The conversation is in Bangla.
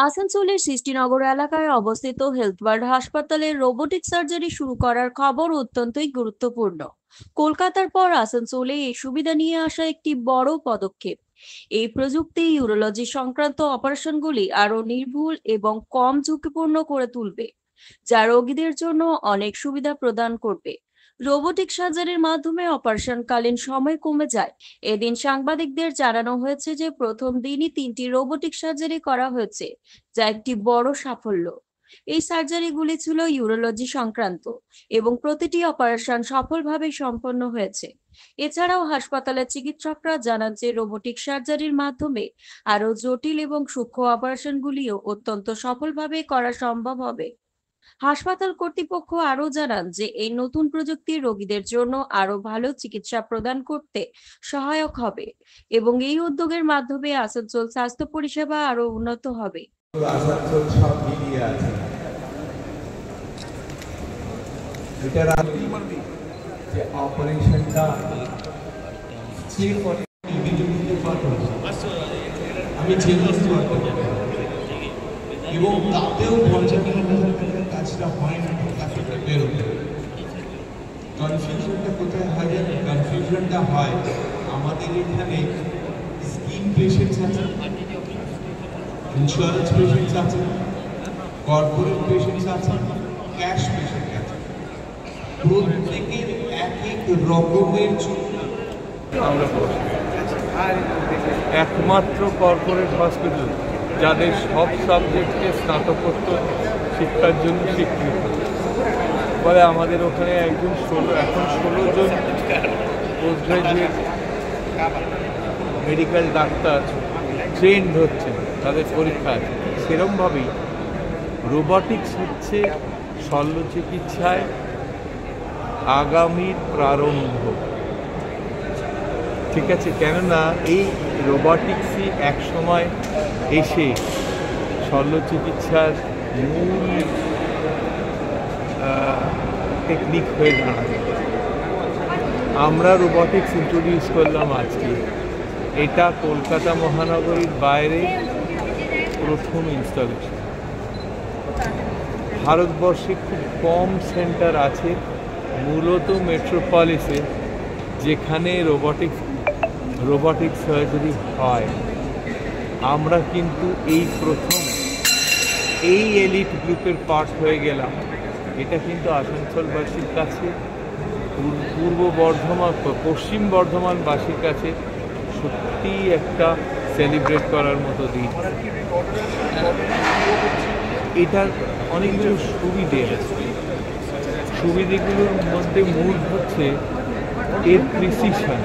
আসানসোলের সৃষ্টিনগর এলাকায় অবস্থিত হেলথ ওয়ার্ল্ড হাসপাতালে রোবোটিক সার্জারি শুরু করার খবর অত্যন্তই গুরুত্বপূর্ণ। কলকাতার পর আসানসোলে এই সুবিধা নিয়ে আসা একটি বড় পদক্ষেপ। এই প্রযুক্তি ইউরোলজি সংক্রান্ত অপারেশনগুলি আরো নির্ভুল এবং কম ঝুঁকিপূর্ণ করে তুলবে, যা রোগীদের জন্য অনেক সুবিধা প্রদান করবে। রোবোটিক সার্জারির মাধ্যমে অপারেশনকালীন সময় কমে যায়। এদিন সাংবাদিকদের জানানো হয়েছে যে প্রথম দিনই 3টি রোবোটিক সার্জারি করা হয়েছে, যা একটি বড় সাফল্য। এই সার্জারিগুলি ছিল ইউরোলজি সংক্রান্ত এবং প্রতিটি অপারেশন সফলভাবে সম্পন্ন হয়েছে। এছাড়াও হাসপাতালের চিকিৎসকরা জানান যে রোবোটিক সার্জারির মাধ্যমে আরো জটিল এবং সূক্ষ্ম অপারেশনগুলিও অত্যন্ত সফলভাবে করা সম্ভব হবে। হাসপাতাল কর্তৃপক্ষ আরও জানান যে এই নতুন প্রযুক্তি রোগীদের জন্য আরো ভালো চিকিৎসা প্রদান করতে সহায়ক হবে এবং এই উদ্যোগের মাধ্যমে আসানসোল স্বাস্থ্য পরিষেবা আরো উন্নত হবে। আসানসোল সব মিলিয়ে আছে। এটার যে অপারেশনটা আমি এবং তাতেও 50,000 টাকার কাজটা হয় না, টাকাটা বেরোবে। কনফিউশনটা কোথায় হয় জানেন? কনফিউশনটা হয় আমাদের এখানে স্কিন পেশেন্টস আছে, ইন্স্যুরেন্স পেশেন্টস আছে, কর্পোরেট পেশেন্টস আছে, ক্যাশ পেশেন্ট আছে। প্রত্যেকের এক এক রকমের আমরা একমাত্র কর্পোরেট হসপিটাল যাদের সব সাবজেক্টকে স্নাতকোত্তর শিক্ষার জন্য স্বীকৃত। ফলে আমাদের ওখানে এখন 16 জন post graduate medical doctor trained হচ্ছেন, তাদের পরীক্ষা আছে। সেরকমভাবেই রোবটিক্স হচ্ছে শল্য চিকিৎসায় আগামীর প্রারম্ভ। ঠিক আছে, কেননা এই রোবটিক্সই এক সময় এসে শল্য চিকিৎসার মূল টেকনিক হয়ে দাঁড়াবে। আমরা রোবটিক্স ইন্ট্রোডিউস করলাম আজকে। এটা কলকাতা মহানগরীর বাইরে প্রথম ইনস্টলেশন। ভারতবর্ষে খুব কম সেন্টার আছে, মূলত মেট্রোপলিসে, যেখানে রোবটিক সার্জারি হয়। আমরা কিন্তু এই প্রথম এই এলিট গ্রুপের পার্ট হয়ে গেলাম। এটা কিন্তু আসানসোলবাসীর কাছে, পূর্ব বর্ধমান পশ্চিম বর্ধমানবাসীর কাছে সত্যি একটা সেলিব্রেট করার মতো দিন। এটার অনেকগুলো সুবিধে আছে। সুবিধেগুলোর মধ্যে মূল হচ্ছে এর প্রিসিশন।